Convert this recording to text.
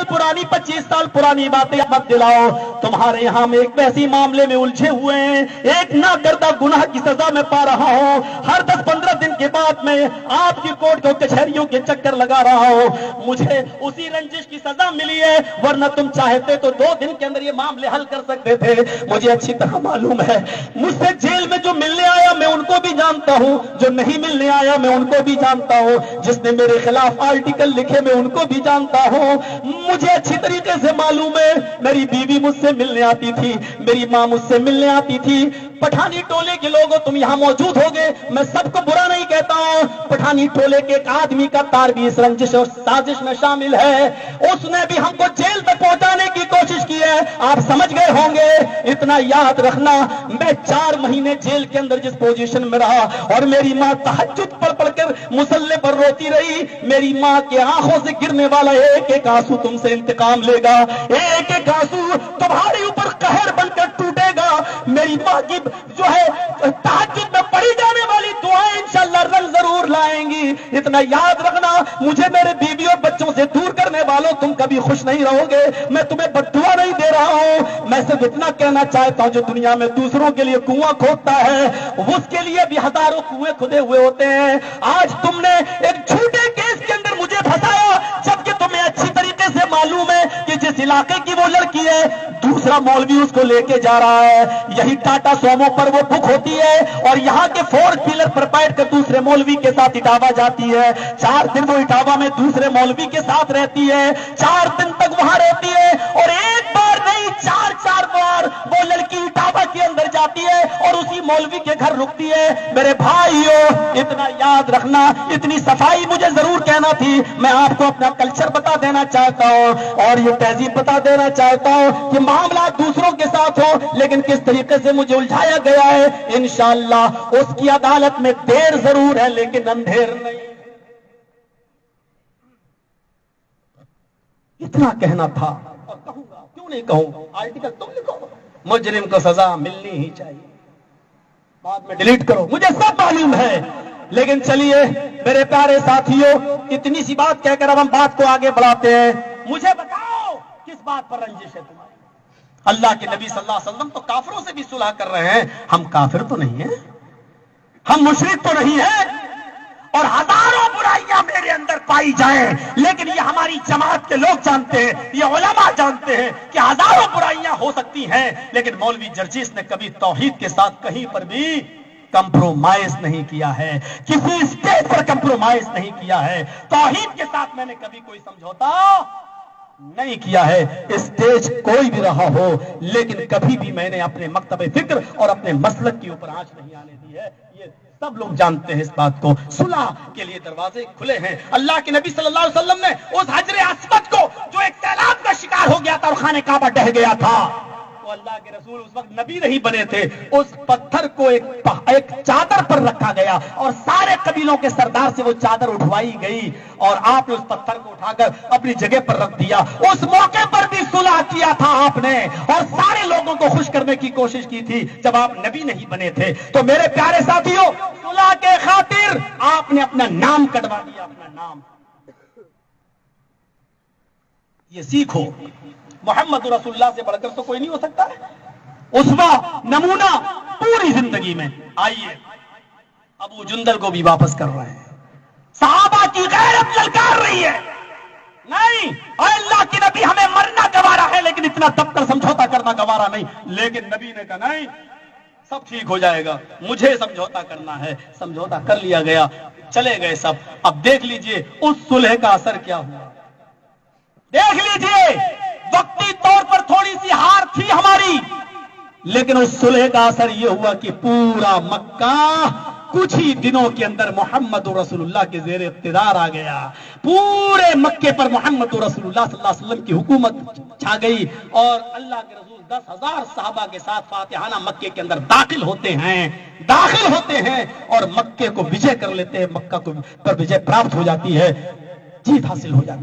पुरानी 25 साल पुरानी बातें मत दिलाओ। तुम्हारे यहाँ में एक वैसी मामले में उलझे हुए हैं, एक ना करता गुनाह की सजा मैं पा रहा हूँ। हर 10-15 दिन के बाद मैं आपकी कोर्ट को कचहरियों के चक्कर लगा रहा हूँ। मुझे उसी रंजिश की सजा मिली है, वरना तुम चाहते तो 2 दिन के अंदर ये मामले हल कर सकते थे। मुझे अच्छी तरह मालूम है, मुझसे जेल में जो मिलने आया मैं उनको भी जानता हूँ, जो नहीं मिलने आया मैं उनको भी जानता हूँ, जिसने मेरे खिलाफ आर्टिकल लिखे मैं उनको भी जानता हूँ। मुझे अच्छी तरीके से मालूम है, मेरी बीवी मुझसे मिलने आती थी, मेरी माँ मुझसे मिलने आती थी। पठानी टोले के लोगों तुम यहाँ मौजूद होगे, मैं सबको बुरा नहीं कहता हूँ। पठानी टोले के एक आदमी का तार भी इस रंजिश और साजिश में शामिल है, उसने भी हमको जेल तक पहुंचाने की कोशिश की है। आप समझ गए होंगे। इतना याद रखना, मैं 4 महीने जेल के अंदर जिस पोजीशन में रहा और मेरी माँ तहज्जुद पढ़ पढ़कर मुसल्ले पर रोती रही, मेरी माँ के आंखों से गिरने वाला एक एक आंसू तुमसे इंतकाम लेगा, एक एक आंसू तुम्हारे ऊपर कहर बनकर टूटेगा। मेरी माँ की जो है तहज्जुद में पढ़ी जाने वाली दुआएं इंशाअल्लाह रंग जरूर लाएंगी। इतना याद रखना, मुझे मेरे बीवी और बच्चों से दूर करने वालों तुम कभी खुश नहीं रहोगे। मैं तुम्हें बद्दुआ नहीं दे रहा हूं, मैं सिर्फ इतना कहना चाहता हूं, जो दुनिया में दूसरों के लिए कुआं खोदता है उसके लिए भी हजारों कुएं खुदे हुए होते हैं। आज तुमने एक झूठे केस के अंदर मुझे फंसाया, जबकि तुम्हें अच्छी तरीके से मालूम है कि जिस इलाके की वो लड़की है दूसरा मौलवी उसको लेके जा रहा है। यही टाटा सोमो पर वो बुक होती है और यहाँ के 4 व्हीलर पर बैठ कर दूसरे मौलवी के साथ इटावा जाती है। 4 दिन वो इटावा में दूसरे मौलवी के साथ रहती है, 4 दिन तक वहां रहती है और एक बार नहीं 4 बार वो लड़की इटावा के अंदर जाती है और उसी मौलवी के घर रुकती है। मेरे भाइयों, इतना याद रखना, इतनी सफाई मुझे जरूर कहना थी। मैं आपको अपना कल्चर बता देना चाहता हूँ और ये तहजीब बता देना चाहता हूँ कि मामला दूसरों के साथ हो, लेकिन किस तरीके से मुझे उलझाया गया है, इंशाअल्लाह उसकी अदालत में देर जरूर है लेकिन अंधेर नहीं। इतना कहना था और कहूंगा, क्यों नहीं कहूं। आर्टिकल तुम लिखो, मुजरिम को सजा मिलनी ही चाहिए, बाद में डिलीट करो, मुझे सब मालूम है। लेकिन चलिए मेरे प्यारे साथियों, इतनी सी बात कहकर अब हम बात को आगे बढ़ाते हैं। मुझे बताओ किस बात पर रंजिश है तुम्हारी? अल्लाह के नबी सल्लल्लाहु अलैहि वसल्लम तो काफिरों से भी सुलह कर रहे हैं, हम काफिर तो नहीं हैं, हम मुशरिक तो नहीं हैं। और हजारों बुराइयां मेरे अंदर पाई जाएं, लेकिन ये हमारी जमात के लोग जानते हैं, ये उलमा जानते हैं कि हजारों बुराइयां हो सकती हैं, लेकिन मौलवी जर्जीस ने कभी तौहीद के साथ कहीं पर भी कंप्रोमाइज नहीं किया है, किसी स्टेज पर कंप्रोमाइज नहीं किया है। तौहीद के साथ मैंने कभी कोई समझौता नहीं किया है, स्टेज कोई भी रहा हो, लेकिन कभी भी मैंने अपने मकतबे फिक्र और अपने मसलक के ऊपर आंच नहीं आने दी है। ये सब लोग जानते हैं इस बात को। सुलह के लिए दरवाजे खुले हैं। अल्लाह के नबी सल्लल्लाहु अलैहि वसल्लम ने उस हजरे अस्वद को, जो एक सैलाब का शिकार हो गया था और खाने काबा ढह गया था, तो अल्लाह के रसूल उस वक्त नबी नहीं बने थे, उस पत्थर को एक चादर पर रखा गया और सारे कबीलों के सरदार से वो चादर उठवाई गई और आपने उस पत्थर को उठाकर अपनी जगह पर रख दिया। उस मौके पर भी सुलह किया था आपने और सारे लोगों को खुश करने की कोशिश की थी जब आप नबी नहीं बने थे। तो मेरे प्यारे साथियों, सुलह के खातिर आपने अपना नाम कटवा दिया, अपना नाम। ये सीखो, मोहम्मद रसूलुल्लाह से बढ़कर तो कोई नहीं हो सकता है। उस्वा, नमूना पूरी जिंदगी में। आइए, अबू जुंदल को भी वापस कर रहे हैं। सहाबा की गैरत ललकार रही है, नहीं अल्लाह के नबी हमें मरना गवारा है, लेकिन इतना दबकर समझौता करना गवारा नहीं। लेकिन नबी ने कहा नहीं, सब ठीक हो जाएगा, मुझे समझौता करना है। समझौता कर लिया गया, चले गए सब। अब देख लीजिए उस सुलह का असर क्या हुआ। देख लीजिए, वक्ती तौर पर थोड़ी सी हार थी हमारी, लेकिन उस सुलह का असर यह हुआ कि पूरा मक्का कुछ ही दिनों के अंदर मोहम्मद रसूलुल्लाह के ज़ेर इक़्तिदार आ गया। पूरे मक्के पर मोहम्मद रसूलुल्लाह सल्लल्लाहु अलैहि वसल्लम की हुकूमत छा गई और अल्लाह के रसूल 10,000 सहाबा के साथ फातिहाना मक्के के अंदर दाखिल होते हैं और मक्के को विजय कर लेते हैं। मक्का को पर विजय प्राप्त हो जाती है, जीत हासिल हो जाती है।